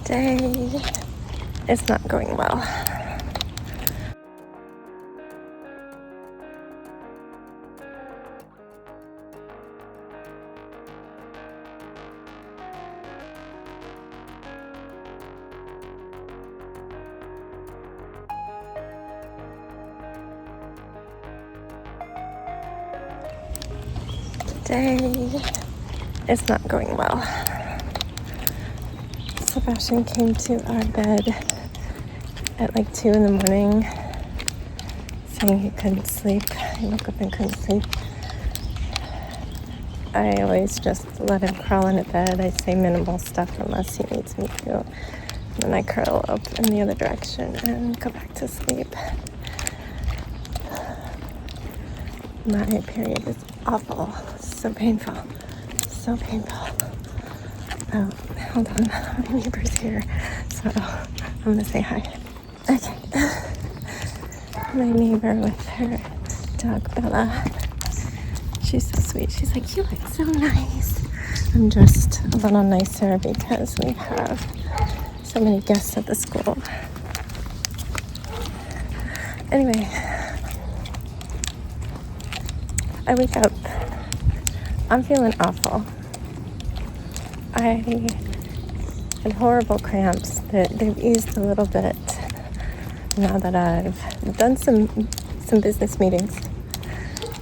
Today is not going well. Today is not going well. Sebastian came to our bed at like 2 in the morning saying he couldn't sleep. He woke up and couldn't sleep. I always just let him crawl into bed. I say minimal stuff unless he needs me to. And then I curl up in the other direction and go back to sleep. My period is awful. So painful. So painful. Oh, hold on. My neighbor's here. So I'm going to say hi. Okay. My neighbor with her dog Bella. She's so sweet. She's like, you look so nice. I'm dressed a little nicer because we have so many guests at the school. Anyway, I wake up. I'm feeling awful. I had horrible cramps. They've eased a little bit now that I've done some business meetings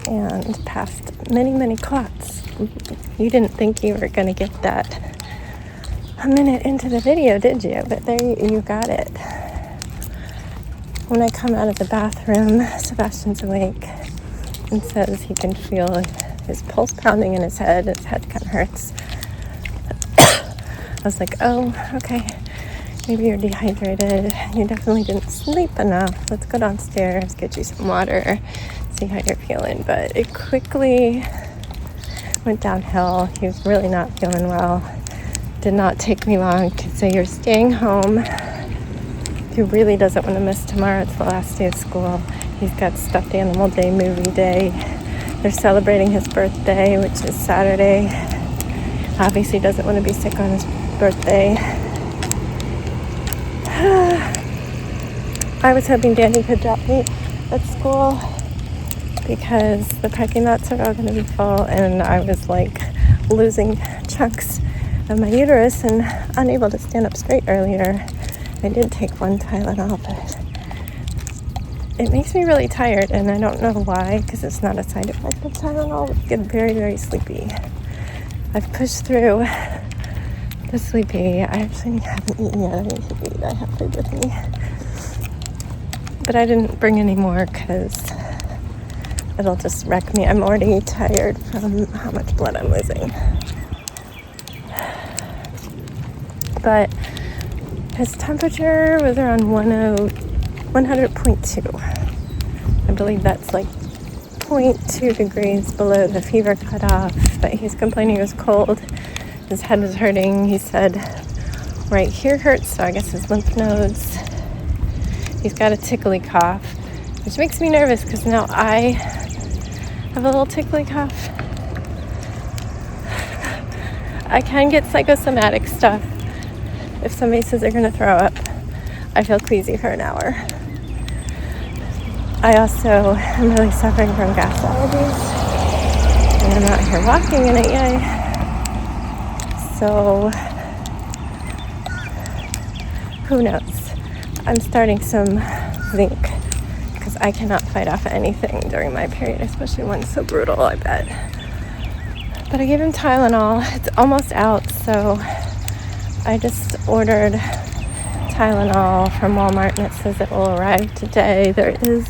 and passed many clots. You didn't think you were going to get that a minute into the video, did you? But there you got it. When I come out of the bathroom, Sebastian's awake and says he can feel his pulse pounding in his head. His head kind of hurts. I was like, oh, okay, maybe you're dehydrated. You definitely didn't sleep enough. Let's go downstairs, get you some water, see how you're feeling. But it quickly went downhill. He was really not feeling well. Did not take me long to say, you're staying home. He really doesn't want to miss tomorrow. It's the last day of school. He's got stuffed animal day, movie day. They're celebrating his birthday, which is Saturday. Obviously doesn't want to be sick on his birthday. I was hoping Danny could drop me at school because the parking lots are all going to be full, and I was like losing chunks of my uterus and unable to stand up straight earlier. I did take one Tylenol, but it makes me really tired, and I don't know why, because it's not a side effect of Tylenol. I get very sleepy. I've pushed through the sleepy. I actually haven't eaten yet. I need to eat. I have food with me. But I didn't bring any more because it'll just wreck me. I'm already tired from how much blood I'm losing. But his temperature was around 100.2. I believe that's like 0.2 degrees below the fever cutoff, but he's complaining it was cold. His head was hurting. He said right here hurts, so I guess his lymph nodes. He's got a tickly cough, which makes me nervous because now I have a little tickly cough. I can get psychosomatic stuff. If somebody says they're going to throw up, I feel queasy for an hour. I also am really suffering from gas allergies, and I'm out here walking in it, yay. So, who knows? I'm starting some zinc because I cannot fight off anything during my period, especially when it's so brutal, I bet. But I gave him Tylenol. It's almost out, so I just ordered Tylenol from Walmart, and it says it will arrive today. There is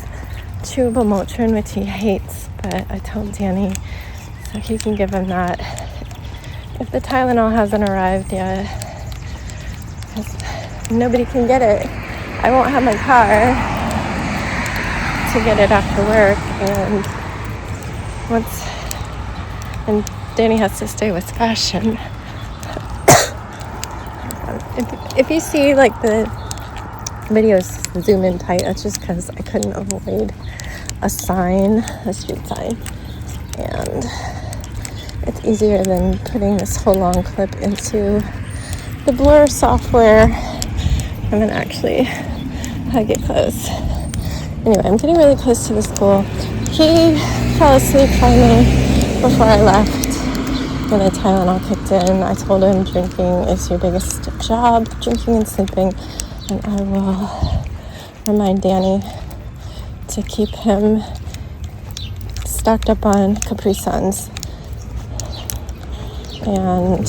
chewable Motrin, which he hates, but I told Danny so he can give him that. If the Tylenol hasn't arrived yet, because nobody can get it, I won't have my car to get it after work, and Danny has to stay with Sebastian. If you see like the videos zoom in tight, that's just because I couldn't avoid a street sign, and it's easier than putting this whole long clip into the blur software. I'm gonna actually hug it close. Anyway, I'm getting really close to the school. He fell asleep finally before I left. When the Tylenol kicked in, I told him drinking is your biggest job, drinking and sleeping, and I will remind Danny to keep him stocked up on Capri Suns. And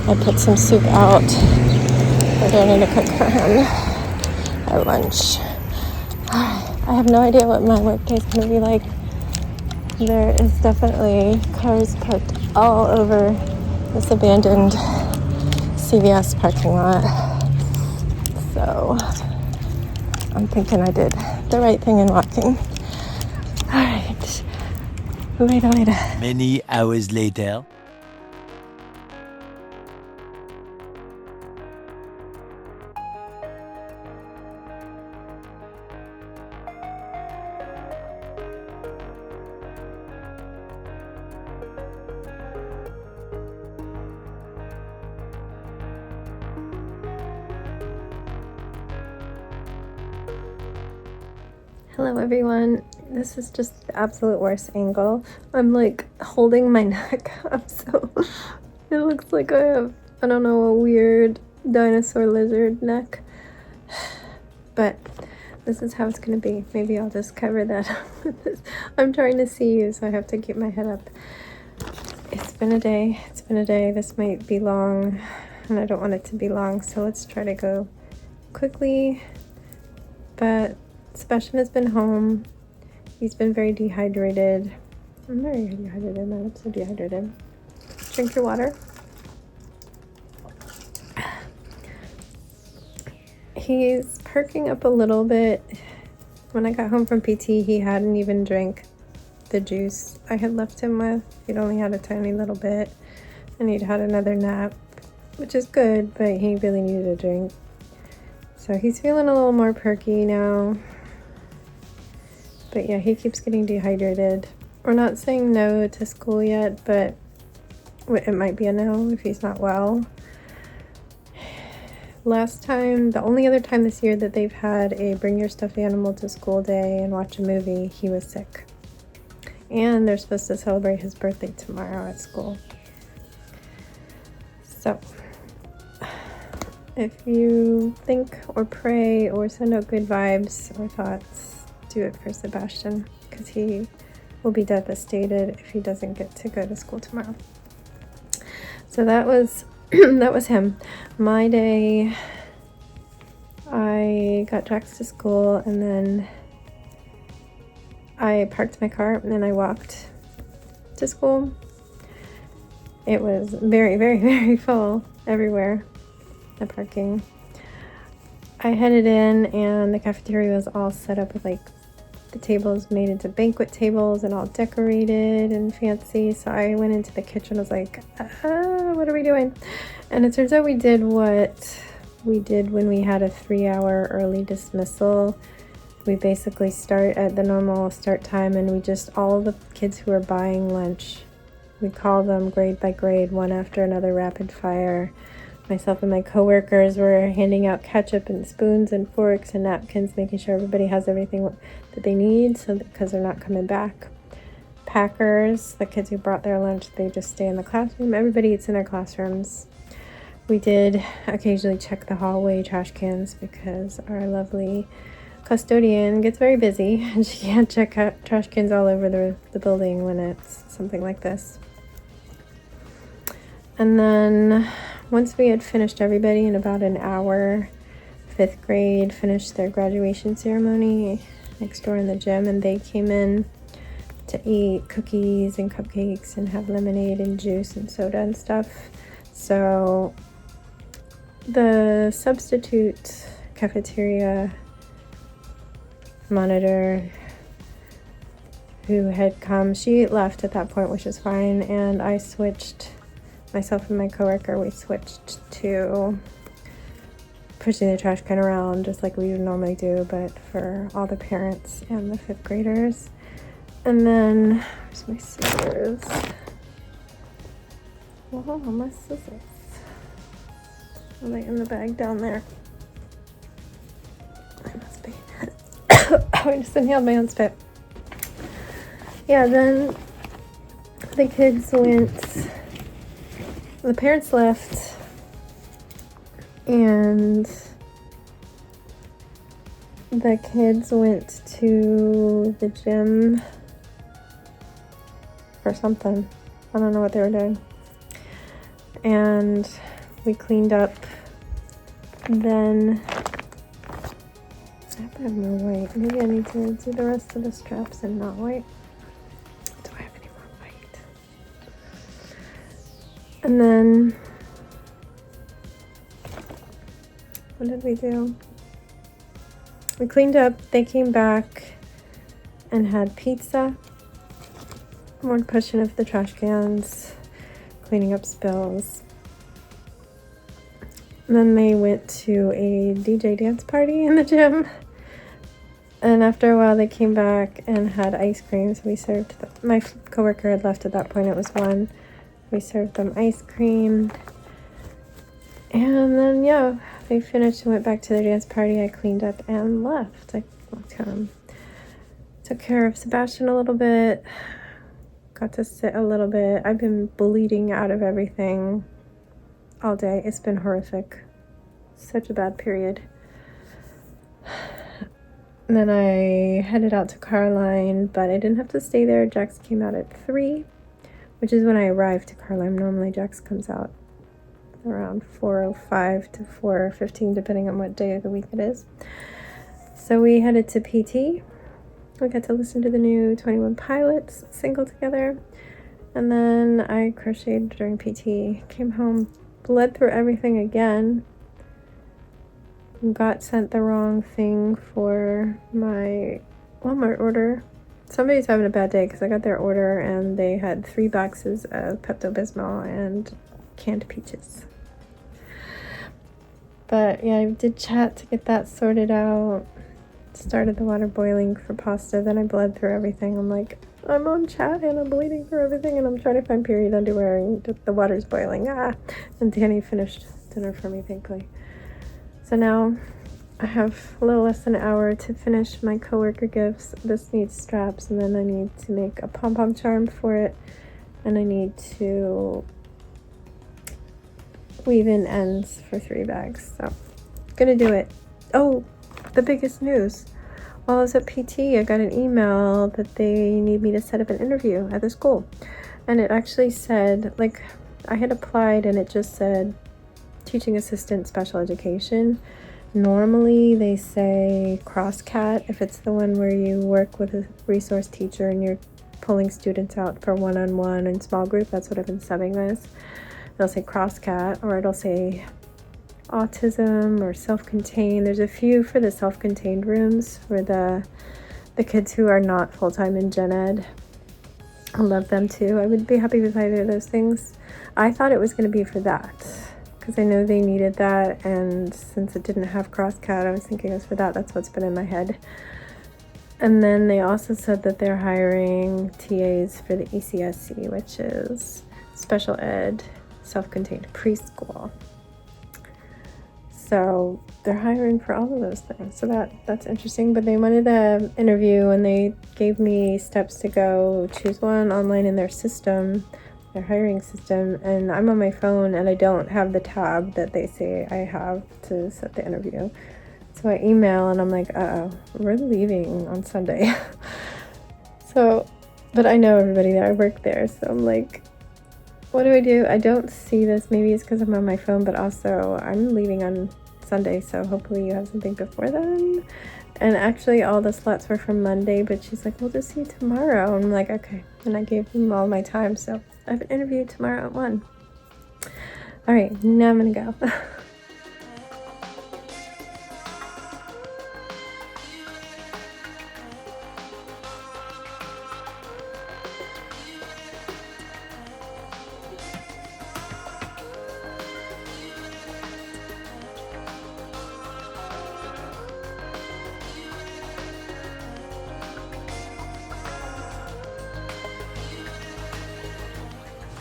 I put some soup out for Danny to cook for him at lunch. I have no idea what my work day is going to be like. There is definitely cars parked all over this abandoned CVS parking lot. So I'm thinking I did the right thing in walking. All right. Later. Many hours later. Hello everyone. This is just the absolute worst angle. I'm like holding my neck up, so it looks like I have, I don't know, a weird dinosaur lizard neck. But this is how it's gonna be. Maybe I'll just cover that up with this. I'm trying to see you, so I have to keep my head up. It's been a day. This might be long, and I don't want it to be long, so let's try to go quickly. But Sebastian has been home. He's been very dehydrated. I'm very dehydrated. I'm so dehydrated. Drink your water. He's perking up a little bit. When I got home from PT, he hadn't even drank the juice I had left him with. He'd only had a tiny little bit, and he'd had another nap, which is good, but he really needed a drink. So he's feeling a little more perky now. But yeah, he keeps getting dehydrated. We're not saying no to school yet, but it might be a no if he's not well. Last time, the only other time this year that they've had a bring your stuffed animal to school day and watch a movie, he was sick. And they're supposed to celebrate his birthday tomorrow at school. So, if you think or pray or send out good vibes or thoughts, do it for Sebastian, because he will be devastated if he doesn't get to go to school tomorrow. So that was that was him. My day, I got Jax to school, and then I parked my car, and then I walked to school. It was very, very, very full everywhere, the parking. I headed in, and the cafeteria was all set up with like the tables made into banquet tables and all decorated and fancy. So I went into the kitchen. I was like, what are we doing? And it turns out we did what we did when we had a 3-hour early dismissal. We basically start at the normal start time, and we just, all the kids who are buying lunch, we call them grade by grade, one after another, rapid fire. Myself and my coworkers were handing out ketchup and spoons and forks and napkins, making sure everybody has everything that they need, so because they're not coming back. Packers, the kids who brought their lunch, they just stay in the classroom. Everybody eats in their classrooms. We did occasionally check the hallway trash cans because our lovely custodian gets very busy and she can't check out trash cans all over the building when it's something like this. And then once we had finished everybody in about an hour, 5th grade finished their graduation ceremony next door in the gym, and they came in to eat cookies and cupcakes and have lemonade and juice and soda and stuff. So the substitute cafeteria monitor who had come, she left at that point, which is fine, and I switched, myself and my coworker, we switched to pushing the trash can around just like we would normally do, but for all the parents and the 5th graders. And then, where's my scissors? Oh, my scissors. Are they in the bag down there? They must be. I just inhaled my own spit. Yeah, then the kids went, the parents left, and the kids went to the gym for something. I don't know what they were doing. And we cleaned up. Then I have to have more white. Maybe I need to do the rest of the straps and not white. Do I have any more white? And then what did we do? We cleaned up. They came back and had pizza. More pushing of the trash cans, cleaning up spills. And then they went to a DJ dance party in the gym. And after a while, they came back and had ice cream. So we served them. My coworker had left at that point. It was 1. We served them ice cream. And then, yeah, they finished and went back to their dance party. I cleaned up and left. I took care of Sebastian a little bit. Got to sit a little bit. I've been bleeding out of everything all day. It's been horrific. Such a bad period. And then I headed out to Carline, but I didn't have to stay there. Jax came out at 3, which is when I arrived to Carline. Normally Jax comes out around 4:05 to 4:15, depending on what day of the week it is. So we headed to PT. We got to listen to the new 21 Pilots single together. And then I crocheted during PT. Came home, bled through everything again. Got sent the wrong thing for my Walmart order. Somebody's having a bad day because I got their order and they had 3 boxes of Pepto-Bismol and canned peaches. But yeah, I did chat to get that sorted out. Started the water boiling for pasta. Then I bled through everything. I'm like, I'm on chat and I'm bleeding through everything and I'm trying to find period underwear and the water's boiling. And Danny finished dinner for me, thankfully. So now I have a little less than an hour to finish my coworker gifts. This needs straps, and then I need to make a pom-pom charm for it, and I need to weave in ends for 3 bags. So gonna do it. Oh, the biggest news. While I was at PT, I got an email that they need me to set up an interview at the school. And it actually said, like, I had applied and it just said teaching assistant special education. Normally they say cross-cat if it's the one where you work with a resource teacher and you're pulling students out for one-on-one and small group. That's what I've been subbing this. It'll say cross-cat, or it'll say autism or self-contained. There's a few for the self-contained rooms for the kids who are not full-time in gen ed. I love them too. I would be happy with either of those things. I thought it was going to be for that because I know they needed that, and since it didn't have cross-cat, I was thinking it was for that. That's what's been in my head. And then they also said that they're hiring TAs for the ECSC, which is special ed self-contained preschool. So they're hiring for all of those things. So that's interesting. But they wanted an interview and they gave me steps to go choose one online in their system, their hiring system. And I'm on my phone and I don't have the tab that they say I have to set the interview. So I email and I'm like, uh-oh, we're leaving on Sunday. So, but I know everybody there. I work there. So I'm like, what do? I don't see this. Maybe it's because I'm on my phone, but also I'm leaving on Sunday, so hopefully you have something before then. And actually all the slots were from Monday, but she's like, we'll just see you tomorrow. I'm like, okay. And I gave them all my time, so I have an interview tomorrow at 1. All right, now I'm gonna go.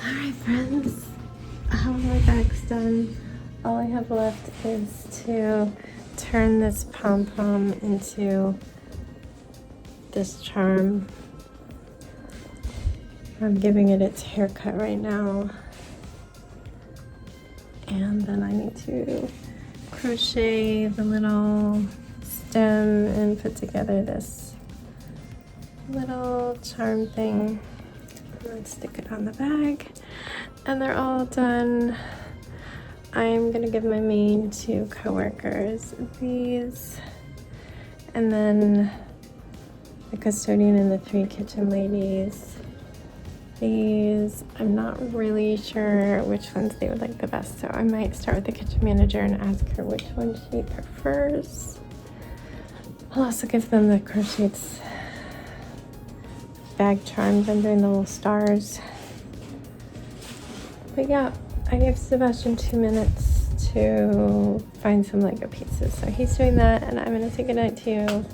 Alright friends, all my bag's done. All I have have left is to turn this pom-pom into this charm. I'm giving it its haircut right now. And then I need to crochet the little stem and put together this little charm thing. And stick it on the bag. And they're all done. I'm gonna give my main 2 coworkers these. And then the custodian and the 3 kitchen ladies these. I'm not really sure which ones they would like the best, so I might start with the kitchen manager and ask her which one she prefers. I'll also give them the crocheted bag charms. I'm doing the little stars. But yeah, I gave Sebastian 2 minutes to find some Lego pieces, so he's doing that, and I'm gonna say goodnight to you.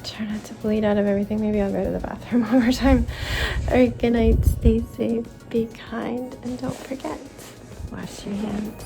Try not to bleed out of everything. Maybe I'll go to the bathroom one more time. All right, good night. Stay safe, be kind, and don't forget, wash your hands.